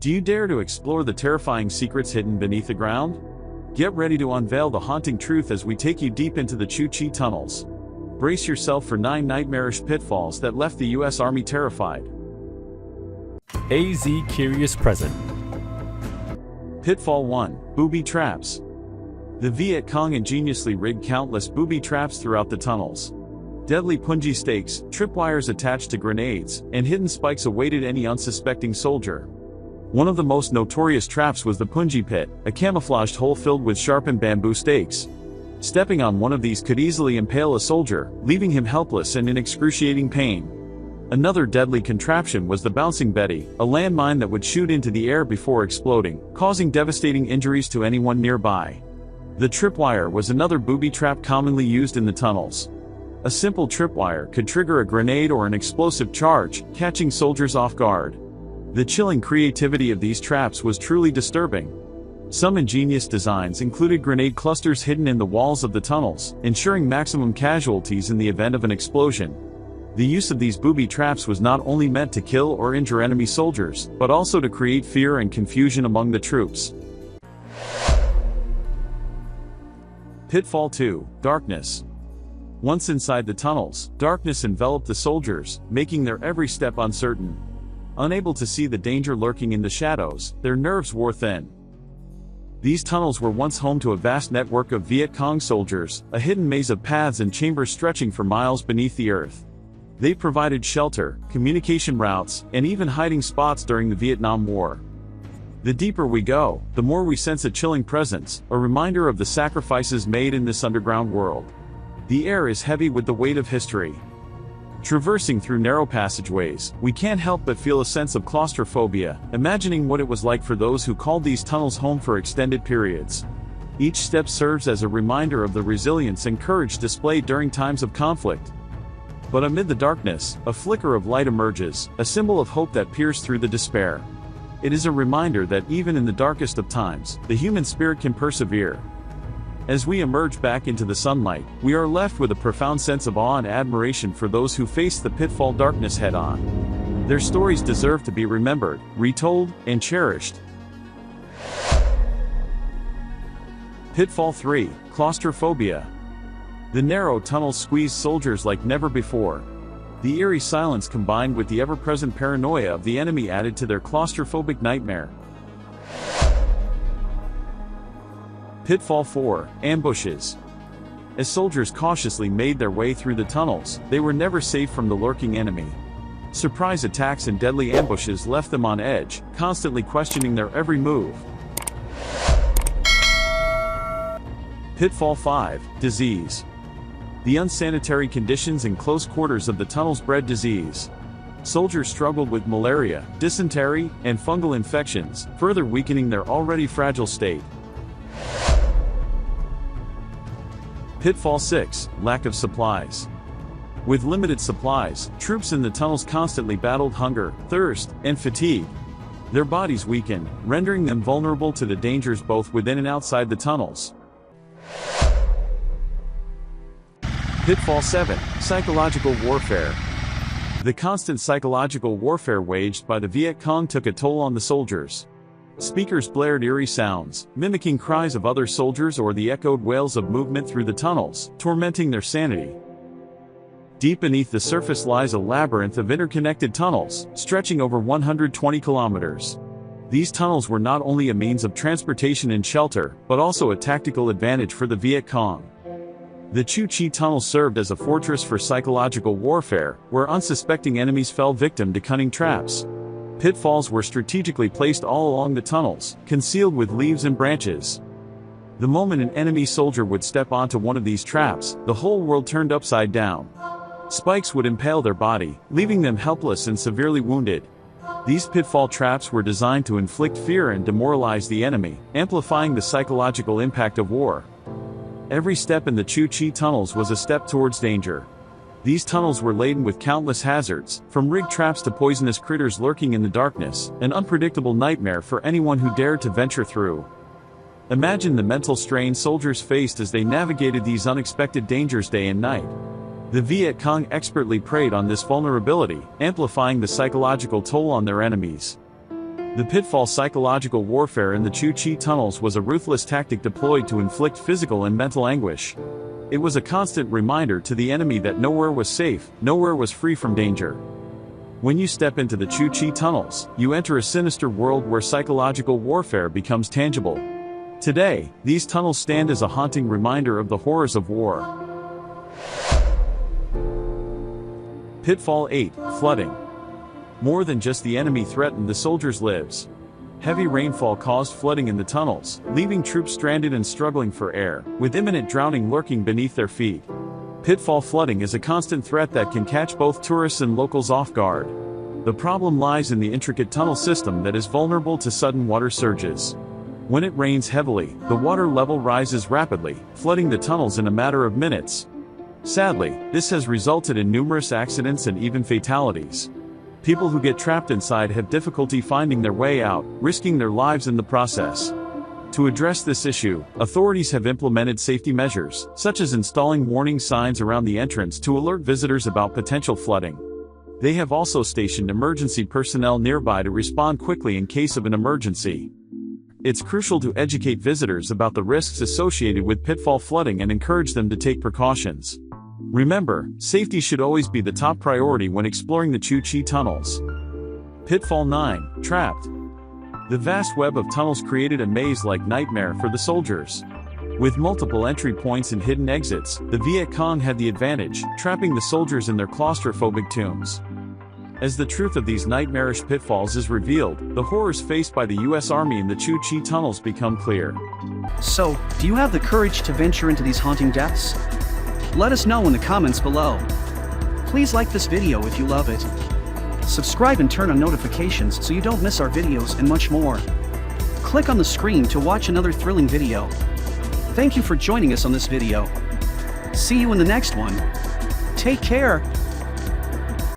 Do you dare to explore the terrifying secrets hidden beneath the ground? Get ready to unveil the haunting truth as we take you deep into the Chu Chi tunnels. Brace yourself for 9 nightmarish pitfalls that left the US Army terrified. AZ Curious Present. Pitfall 1. Booby traps. The Viet Cong ingeniously rigged countless booby traps throughout the tunnels. Deadly punji stakes, tripwires attached to grenades, and hidden spikes awaited any unsuspecting soldier. One of the most notorious traps was the punji pit, a camouflaged hole filled with sharpened bamboo stakes. Stepping on one of these could easily impale a soldier, leaving him helpless and in excruciating pain. Another deadly contraption was the bouncing Betty, a landmine that would shoot into the air before exploding, causing devastating injuries to anyone nearby. The tripwire was another booby trap commonly used in the tunnels. A simple tripwire could trigger a grenade or an explosive charge, catching soldiers off guard. The chilling creativity of these traps was truly disturbing. Some ingenious designs included grenade clusters hidden in the walls of the tunnels, ensuring maximum casualties in the event of an explosion. The use of these booby traps was not only meant to kill or injure enemy soldiers, but also to create fear and confusion among the troops. Pitfall 2. Darkness. Once inside the tunnels, darkness enveloped the soldiers, making their every step uncertain. Unable to see the danger lurking in the shadows, their nerves wore thin. These tunnels were once home to a vast network of Viet Cong soldiers, a hidden maze of paths and chambers stretching for miles beneath the earth. They provided shelter, communication routes, and even hiding spots during the Vietnam War. The deeper we go, the more we sense a chilling presence, a reminder of the sacrifices made in this underground world. The air is heavy with the weight of history. Traversing through narrow passageways, we can't help but feel a sense of claustrophobia, imagining what it was like for those who called these tunnels home for extended periods. Each step serves as a reminder of the resilience and courage displayed during times of conflict. But amid the darkness, a flicker of light emerges, a symbol of hope that peers through the despair. It is a reminder that even in the darkest of times, the human spirit can persevere. As we emerge back into the sunlight, we are left with a profound sense of awe and admiration for those who faced the pitfall darkness head-on. Their stories deserve to be remembered, retold, and cherished. Pitfall 3. Claustrophobia. The narrow tunnels squeezed soldiers like never before. The eerie silence combined with the ever-present paranoia of the enemy added to their claustrophobic nightmare. Pitfall 4. Ambushes. As soldiers cautiously made their way through the tunnels, they were never safe from the lurking enemy. Surprise attacks and deadly ambushes left them on edge, constantly questioning their every move. Pitfall 5. Disease. The unsanitary conditions in close quarters of the tunnels bred disease. Soldiers struggled with malaria, dysentery, and fungal infections, further weakening their already fragile state. Pitfall 6. Lack of supplies. With limited supplies, troops in the tunnels constantly battled hunger, thirst, and fatigue. Their bodies weakened, rendering them vulnerable to the dangers both within and outside the tunnels. Pitfall 7. Psychological warfare. The constant psychological warfare waged by the Viet Cong took a toll on the soldiers. Speakers blared eerie sounds, mimicking cries of other soldiers or the echoed wails of movement through the tunnels, tormenting their sanity. Deep beneath the surface lies a labyrinth of interconnected tunnels, stretching over 120 kilometers. These tunnels were not only a means of transportation and shelter, but also a tactical advantage for the Viet Cong. The Chu Chi tunnel served as a fortress for psychological warfare, where unsuspecting enemies fell victim to cunning traps. Pitfalls were strategically placed all along the tunnels, concealed with leaves and branches. The moment an enemy soldier would step onto one of these traps, the whole world turned upside down. Spikes would impale their body, leaving them helpless and severely wounded. These pitfall traps were designed to inflict fear and demoralize the enemy, amplifying the psychological impact of war. Every step in the Chu Chi tunnels was a step towards danger. These tunnels were laden with countless hazards, from rigged traps to poisonous critters lurking in the darkness, an unpredictable nightmare for anyone who dared to venture through. Imagine the mental strain soldiers faced as they navigated these unexpected dangers day and night. The Viet Cong expertly preyed on this vulnerability, amplifying the psychological toll on their enemies. The Pitfall psychological warfare in the Chu-Chi tunnels was a ruthless tactic deployed to inflict physical and mental anguish. It was a constant reminder to the enemy that nowhere was safe, nowhere was free from danger. When you step into the Chu-Chi tunnels, you enter a sinister world where psychological warfare becomes tangible. Today, these tunnels stand as a haunting reminder of the horrors of war. Pitfall 8, Flooding. More than just the enemy threatened the soldiers' lives. Heavy rainfall caused flooding in the tunnels, leaving troops stranded and struggling for air, with imminent drowning lurking beneath their feet. Pitfall flooding is a constant threat that can catch both tourists and locals off guard. The problem lies in the intricate tunnel system that is vulnerable to sudden water surges. When it rains heavily, the water level rises rapidly, flooding the tunnels in a matter of minutes. Sadly, this has resulted in numerous accidents and even fatalities. People who get trapped inside have difficulty finding their way out, risking their lives in the process. To address this issue, authorities have implemented safety measures, such as installing warning signs around the entrance to alert visitors about potential flooding. They have also stationed emergency personnel nearby to respond quickly in case of an emergency. It's crucial to educate visitors about the risks associated with pitfall flooding and encourage them to take precautions. Remember, safety should always be the top priority when exploring the Chu-Chi tunnels. Pitfall 9, Trapped. The vast web of tunnels created a maze-like nightmare for the soldiers. With multiple entry points and hidden exits, the Viet Cong had the advantage, trapping the soldiers in their claustrophobic tombs. As the truth of these nightmarish pitfalls is revealed, the horrors faced by the US Army in the Chu-Chi tunnels become clear. So, do you have the courage to venture into these haunting depths? Let us know in the comments below. Please like this video if you love it. Subscribe and turn on notifications so you don't miss our videos and much more. Click on the screen to watch another thrilling video. Thank you for joining us on this video. See you in the next one. Take care.